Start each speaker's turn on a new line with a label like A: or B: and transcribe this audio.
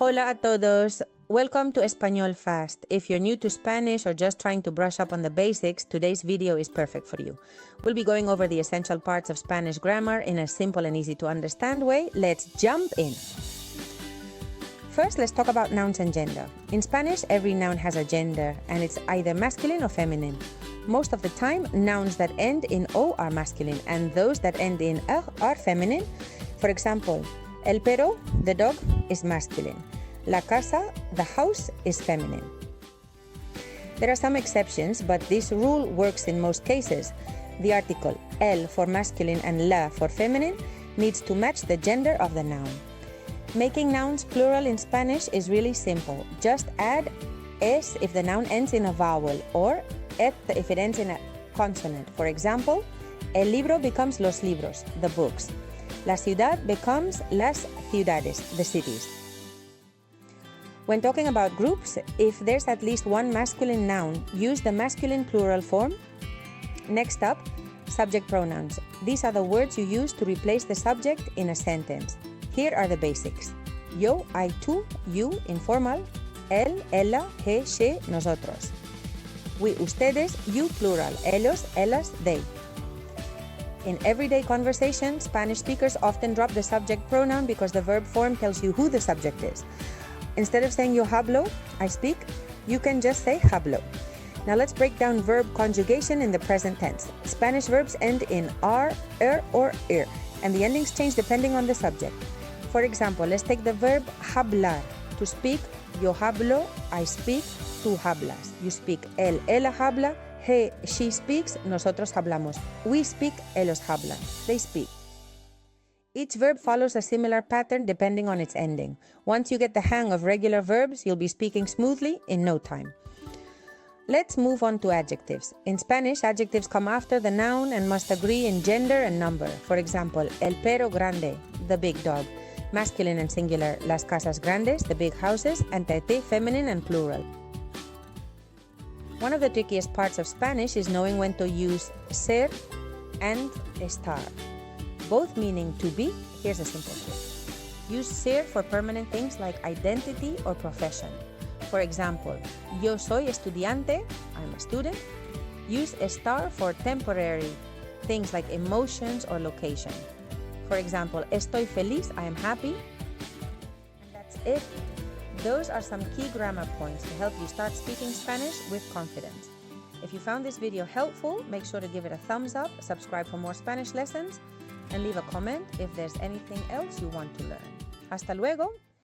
A: Hola a todos. Welcome to Español Fast. If you're new to Spanish or just trying to brush up on the basics, today's video is perfect for you. We'll be going over the essential parts of Spanish grammar in a simple and easy to understand way. Let's jump in. First, let's talk about nouns and gender. In Spanish, every noun has a gender, and it's either masculine or feminine. Most of the time, nouns that end in O are masculine, and those that end in R are feminine. For example, el perro, the dog, is masculine. La casa, the house, is feminine. There are some exceptions, but this rule works in most cases. The article el for masculine and la for feminine needs to match the gender of the noun. Making nouns plural in Spanish is really simple. Just add es if the noun ends in a vowel or et if it ends in a consonant. For example, el libro becomes los libros, the books. La ciudad becomes las ciudades, the cities. When talking about groups, if there's at least one masculine noun, use the masculine plural form. Next up, subject pronouns. These are the words you use to replace the subject in a sentence. Here are the basics. Yo, I, tú, you, informal. Él, ella, he, she, nosotros. We, ustedes, you, plural. Ellos, ellas, they. In everyday conversation, Spanish speakers often drop the subject pronoun because the verb form tells you who the subject is. Instead of saying yo hablo, I speak, you can just say hablo. Now let's break down verb conjugation in the present tense. Spanish verbs end in r, or ir, and the endings change depending on the subject. For example, let's take the verb hablar. To speak, yo hablo, I speak, tú hablas. You speak, él, ella habla, he, she speaks, nosotros hablamos. We speak, ellos hablan. They speak. Each verb follows a similar pattern depending on its ending. Once you get the hang of regular verbs, you'll be speaking smoothly in no time. Let's move on to adjectives. In Spanish, adjectives come after the noun and must agree in gender and number. For example, el perro grande, the big dog. Masculine and singular, las casas grandes, the big houses, and tete, feminine and plural. One of the trickiest parts of Spanish is knowing when to use ser and estar. Both meaning to be. Here's a simple trick. Use ser for permanent things like identity or profession. For example, yo soy estudiante, I'm a student. Use estar for temporary things like emotions or location. For example, estoy feliz, I am happy. And that's it. Those are some key grammar points to help you start speaking Spanish with confidence. If you found this video helpful, make sure to give it a thumbs up, subscribe for more Spanish lessons, and leave a comment if there's anything else you want to learn. Hasta luego!